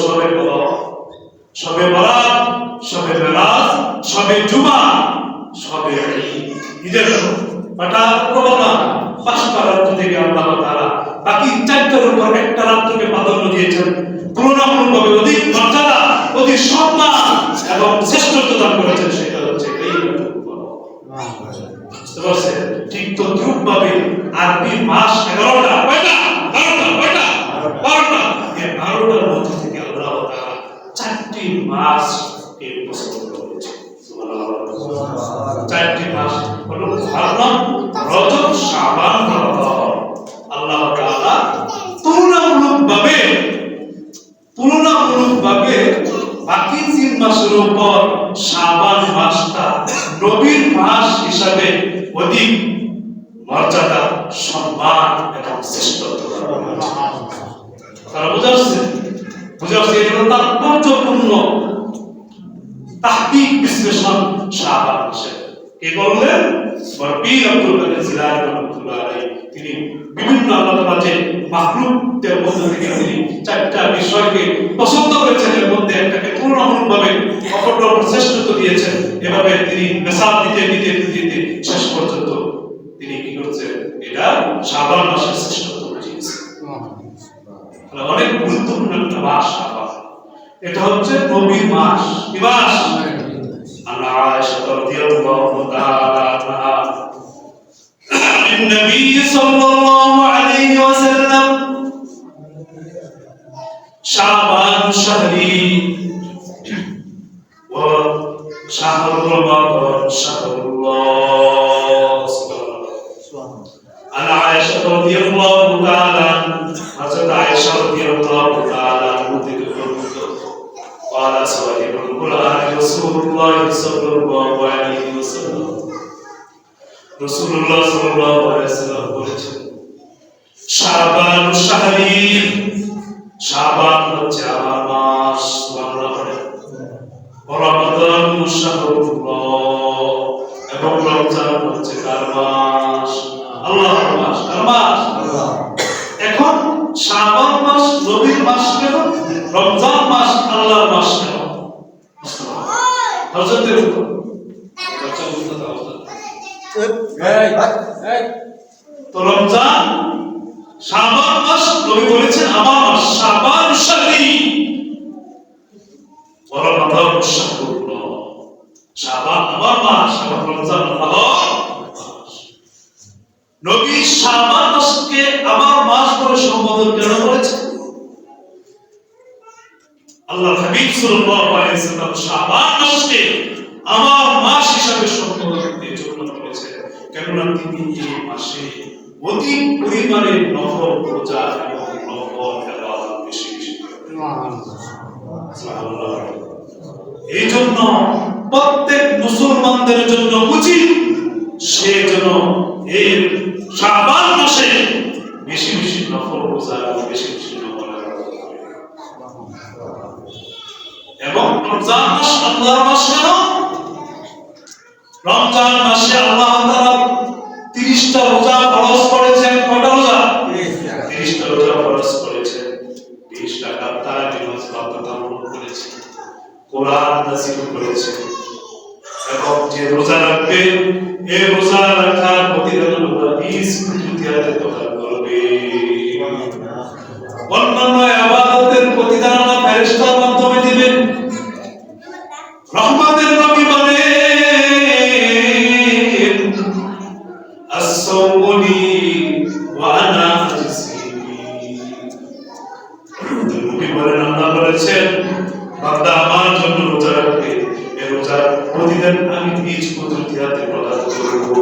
শবে কদর, শবে বরাত, শবে মেরাজ, শবে জুমা, শবে ঈদের হঠাৎ প্রবণা 5টা রাত্র থেকে আল্লাহ তাআলা বাকি 4টার উপর একটা রাত্রকে প্রাধান্য দিয়েছেন, তুলনামূলকভাবে অধিক মর্যাদা, অধিক সম্মান এবং শ্রেষ্ঠত্ব দান করেছেন। সেটা হচ্ছে এই বুঝতে পারছেন? ঠিক তদ্রুপভাবে আরবি মাস 11টা, কয়টা? 12টা। এই 12টার মধ্যে থেকে আল্লাহ তাআলা 4টি মাস এর পছন্দ করেছেন। সুবহানাল্লাহ। 4টি মাস হলো মুহররম, রজব, শাবান, রমাদান। আল্লাহ তাআলা তুলনামূলকভাবে বাকি 3 মাসের উপর শাবান মাসটা নবীর মাস হিসাবে অধিক মর্যাদা, সম্মান এবং শ্রেষ্ঠত্ব তারা বুঝাচ্ছে এই হলো তাৎপর্যপূর্ণ তাহকিক বিশ্লেষণ শাবান মাসে। কে বললেন? বরবীর আব্দুল কাদের জিলানী রাহমাতুল্লাহ আলাইহি। তিনি বিভিন্ন আল্লাহর যে মাখলুকদের মধ্যে থেকে তিনি 4টা বিষয়কে পছন্দ করেছেন, এর মধ্যে একটাকে তুলনামূলকভাবে অপরটার উপর শ্রেষ্ঠত্ব দিয়েছেন। এভাবে তিনি মেসাল দিতে শেষ পর্যন্ত তিনি কি করছেন? এটা শাবান মাসের শ্রেষ্ঠত্ব বুঝিয়েছেন। অনেক গুরুত্বপূর্ণ একটা মাস শাবান। এটা হচ্ছে নবীর মাস। কি মাস? আল্লাহ আয়েশা রাদিয়াল্লাহু তাআলা আনহা النبي صلى الله عليه وسلم شعبان شهري وشهر رمضان شهر الله. عن عائشة رضي الله تعالى حضرت عائشة رضي الله تعالى قال صاحب القرآن رسول الله صلى الله عليه وسلم রাসূলুল্লাহ সাল্লাল্লাহু আলাইহি ওয়াসাল্লাম বলেছেন, শাবান শাহরি, শাবান হচ্ছে আমার মাস, সুবহানাল্লাহ, রমাদান শাহরুল্লাহ, এবং রমজান হচ্ছে কার মাস? আল্লাহর মাস। কার মাস? আল্লাহ। এখন শাবান মাস নবীর মাস কেন? রমজান মাস আল্লাহর মাস কেন? হযরতের উপর তো রমজান শাবান মাস নবী বলেছেন আমার মাস, শাবান শাহরি ওয়া রমাদান শাহরুল্লাহ। শাবান আমার মাস এবং রমজান আল্লাহর মাস। নবী শাবান মাসকে আমার মাস বলে সম্বোধন কেন করেছেন? আল্লাহর হাবিব সাল্লাল্লাহু আলাইহি ওয়াসাল্লাম শাবান মাসকে আমার মাস হিসাবে সম্বোধন করেছেন। কেননা তিনি এই মাসে অধিক পরিমাণে নফল রোজা এবং নফল ইবাদত বেশি করেন। সুবহানাল্লাহ। এই জন্য প্রত্যেক মুসলমানদের জন্য উচিত সে যেন এই শাবান মাসে বেশি বেশি নফল রোজা এবং বেশি বেশি নফল ইবাদত করে। এবং রমজান মাস আল্লাহর মাস কেন? রমজান মাসে আল্লাহ তাআলা 30টা রোজা ফরজ করেছেন। কয়টা রোজা? 30টা রোজা ফরজ করেছেন। 20 টাকা তারা নামাজ বাধ্যতামূলক করেছেন, কোরআন নাযিল করেছেন। এবং যে রোজা রাখবে এই রোজা রাখার প্রতিদান আল্লাহ 20 কোটিতে প্রদান করবে। অন্যান্য ইবাদতের প্রতিদান আল্লাহ ফেরেশতার মাধ্যমে দিবেন। রহমতের নবী বলে আসসাউলি ওয়া আনা আজসি। নবী বলেন আল্লাহ বলেছেন বান্দা আমার জন্য রোজা রাখবে, এই রোজার প্রতিদান আমি নিজ কুদরতে প্রদান করব।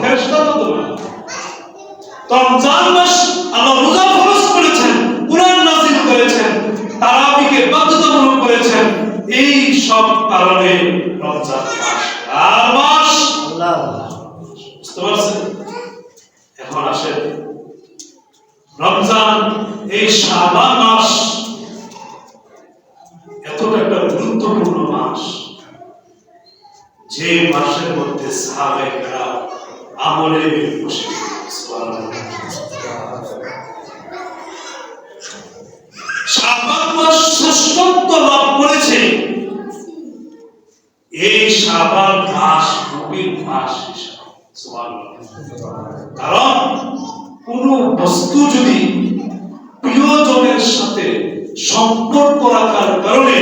ফেরেশতা তো রমজান মাস আল্লাহ রোজা ফরজ করেছেন, কুরআন নাযিল করেছেন, তারাবিকে বাধ্যতামূলক করেছেন। এই সব কারণে রমজান মাস আর মাস আল্লাহ। বুঝতে পারছেন? এখন আসেন রমজান এই শাবান মাস এতটা একটা গুরুত্বপূর্ণ মাস, যে মাসের মধ্যে সাহাবায়ে আমলে বসে। সুবহানাল্লাহ। শাবান মাস শ্রেষ্ঠত্ব লাভ করেছে, এই শাবান মাস নবীর মাস হিসাবে। সুবহানাল্লাহ। কারণ কোন বস্তু যদি প্রিয়জনের সাথে সম্পর্ক রাখার কারণে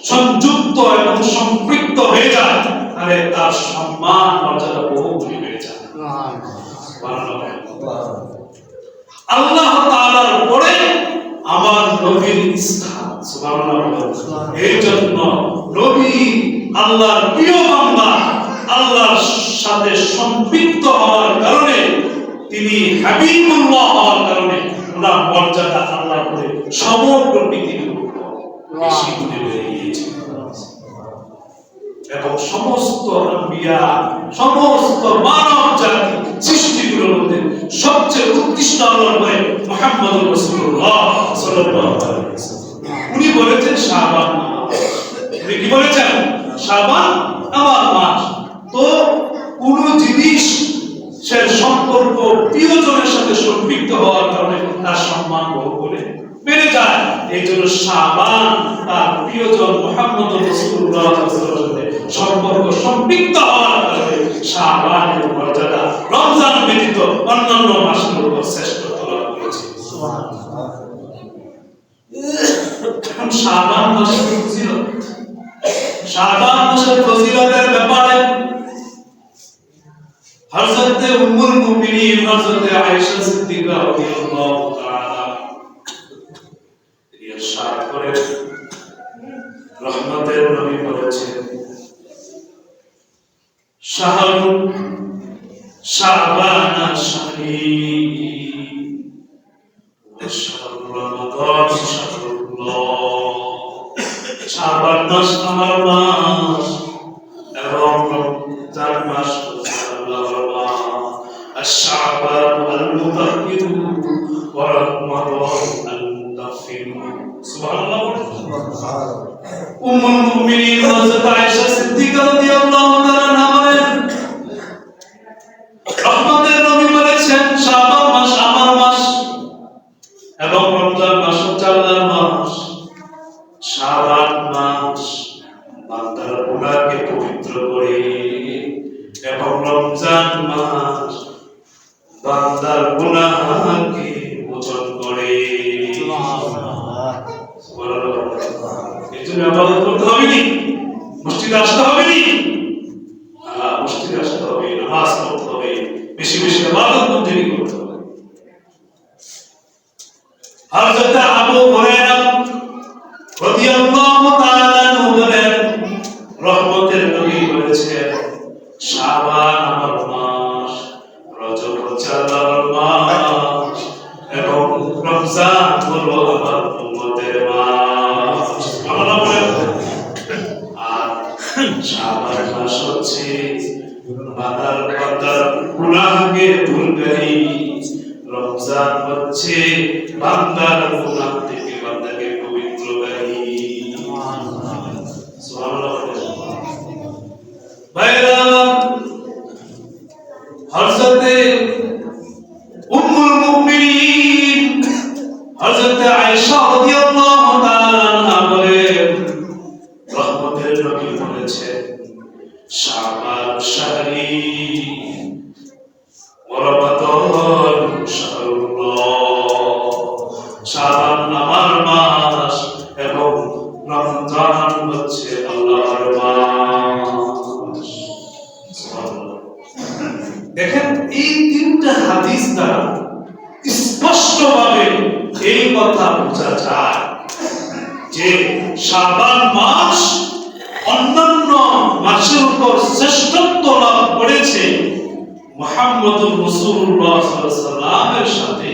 সংযুক্ত এবং সম্পৃক্ত হয়ে যায়, তাহলে তার সম্মান মর্যাদা বহুগুণে বেড়ে যায়। আল্লাহ তাআলার উপরে আমার নবীর স্থান। সুবহানাল্লাহ। এই জন্য নবী আল্লাহর প্রিয় বান্দা, আল্লাহর সাথে সম্পৃক্ত হওয়ার কারণে, তিনি হাবিবুল্লাহ হওয়ার কারণে ওনার মর্যাদা আল্লাহর উপরে সমগ্র পৃথিবীর উপর বেশি গুণে বেড়ে গিয়েছে। এবং সমস্ত আম্বিয়া, সমস্ত মানব জাতি সৃষ্টিগুলোর মধ্যে সবচেয়ে উৎকৃষ্ট আল্লাহর নবী মুহাম্মদুর রাসূলুল্লাহ সাল্লাল্লাহু আলাইহি ওয়াসাল্লাম। উনি বলেছেন শাবান মাস। উনি কি বলেছেন? শাবান আমার মাস। তো কোন জিনিস সে সম্পর্ক প্রিয়জনের সাথে সম্পৃক্ত হওয়ার কারণে তার সম্মান বহু করে বেড়ে যায়। এই জন্য শাবান তার প্রিয়জন মুহাম্মদুর রাসূলুল্লাহ সাল্লাল্লাহু আলাইহি ওয়াসাল্লাম সম্পর্ক সম্পৃক্ত হওয়ার কারণে শাবানের মর্যাদা রমজান ব্যতীত অন্যান্য মাসের উপর শ্রেষ্ঠত্ব লাভ করেছে। শাবান মাসের ফজিলত, শাবান মাসের ফজিলতের ব্যাপারে হযরত উম্মুল মুমিনিন হযরত আয়েশা সিদ্দিকা রাদিয়াল্লাহু তাআলা ইরশাদ করেন, রহমতের নবী বলেছেন, শাহরুন শাবান শাহরি ওয়া শাহরু রমাদান শাহরুল্লাহ। শাবান মাস আমার মাস এবং রমজান মাস আল্লাহর মাস। আশ-শাবান আল-মুতাহহির ওয়া রমাদান আল-মুতাহহির। সুবহানাল্লাহ। উম্মুল মুমিনিন হযরত আয়েশা সিদ্দিকা রাদিয়াল্লাহু তাআলা বলেন, রহমতের নবী বলেছেন, শাবান মাস আমার মাস এবং রমজান মাস আল্লাহর মাস। শাবান মাস বান্দার গুনাহকে পবিত্র করে এবং রমজান মাস বান্দার গুনাহকে মোচন করে। এজন্য ইবাদত করতে হবে নি, মসজিদে আসতে হবে নি, মসজিদে আসতে হবে, নামাজ পড়তে হবে, বেশি বেশি ইবাদত বন্দেগী করতে হবে। হযরত আবু হুরায়রা রাদিয়াল্লাহু তাআলা আনহু বলেন, রহমতের নবী বলেছেন, শাবান আমার মাস, রজব হচ্ছে আল্লাহর মাস এবং রমজান হলো আমার উম্মতের মাস। আল্লাহ বলেন, আর শাবান মাস হচ্ছে বান্দার গুনাহকে দূরকারী, রমজান হচ্ছে বান্দার গুনাহ থেকে বান্দাকে পবিত্রকারী। সুবহানাল্লাহ। ভাইরা, হযরতে উম্মুল মুমিনিন হযরতে আয়েশা রাদিয়াল্লাহু তাআলা আনহা বলেন, রহমতের নবী বলেছেন, শাবান শাহরি ওয়া রমাদান শাহরুল্লাহ। শাবান আমার মাস এবং রমজান হচ্ছে আল্লাহর মাস। দেখেন, এই তিনটা হাদিস দ্বারা স্পষ্টভাবে এই কথা বোঝা যায় যে শাবান মাস অন্যান্য মাসের উপর শ্রেষ্ঠত্ব লাভ করেছে মুহাম্মদুর রাসূলুল্লাহ সাল্লাল্লাহু আলাইহি ওয়াসাল্লামের সাথে।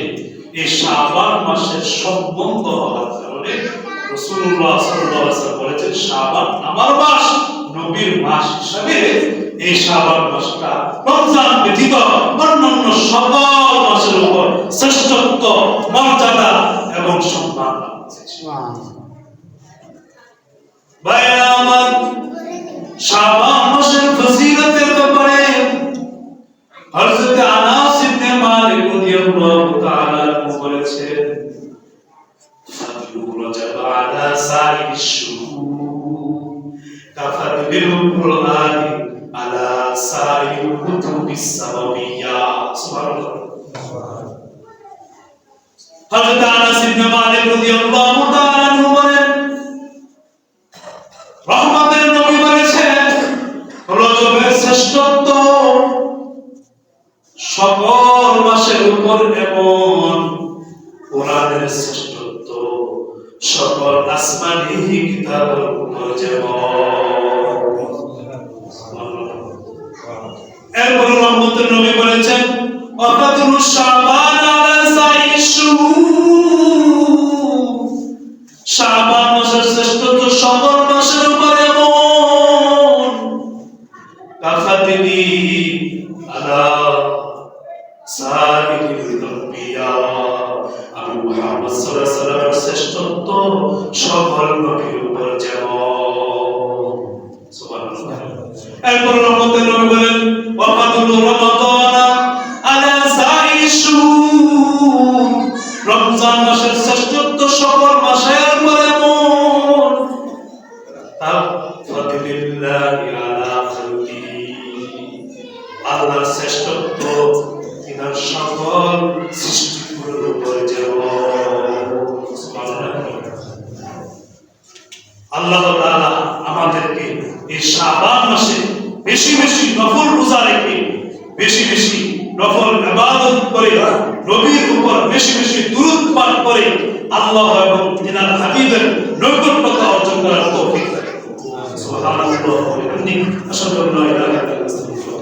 এই শাবান মাসের সম্বন্ধ হওয়ার কারণে রাসূলুল্লাহ সাল্লাল্লাহু আলাইহি ওয়াসাল্লাম বলেছেন, শাবান আমার মাস, নবীর মাস হিসাবে এই শাবান মাসটা রমজান ব্যতীত অন্যান্য সকল মাসের উপর শ্রেষ্ঠত্ব, মর্যাদা এবং সম্মান লাভ করেছে। ভাইরা আমার, শাবান মাসের ফজিলতের ব্যাপারে হযরত আনাস ইবনে মালিক রাদিয়াল্লাহু তাআলা বলেছেন, رجب على سائر الشهور كفضل القرآن على سائر الكتب السماوية سبحان الله হযরত আনাস ইবনে মালিক রাদিয়াল্লাহু তাআলা আনহু বলেন রহমতের নবী বলেছেন রজবের শ্রেষ্ঠত্ব সকল মাসের উপর এবং কোরআনের শ্রেষ্ঠত্ব সকল আসমানি কিতাবের উপর যেমন এরপর রহমতের নবী বলেছেন ওয়াকাদুরু শাবান আলা সাইরিশ শুহুর শাবান মাসের শ্রেষ্ঠত্ব সকল মাসের উপর এমন কাফাতিনি আলা সাইরিল আম্বিয়া আমি মুহাম্মদ সাল্লাল্লাহু আলাইহি ওয়াসাল্লামের শ্রেষ্ঠত্ব সকল নবীর উপর যেমন সুবহানাল্লাহ এরপর রহমতের নবী বলেন ওয়াকাদুরু রমাদানা আলা সাইরিশ শুহুর রমজান মাসের শ্রেষ্ঠত্ব সকল মাসের উপর এমন তাফাদিলিল্লাহি আলা খালকি আল্লাহর শ্রেষ্ঠত্ব তিনার সকল সৃষ্টিগুলোর উপর যেমন আল্লাহ তাআলা আমাদেরকে এই শাবান মাসে বেশি বেশি নফল রোজা রেখে বেশি বেশি নফল ইবাদত করে নবীর উপর বেশি বেশি দুরূদ পাঠ করে আল্লাহ এবং তিনার হাবিবের নৈকট্যতা অর্জন করার তৌফিক দান করুন সুবহানাল্লাহ ওয়া বিহামদিহি আশহাদু আল্লা ইলাহা ইল্লাল্লাহ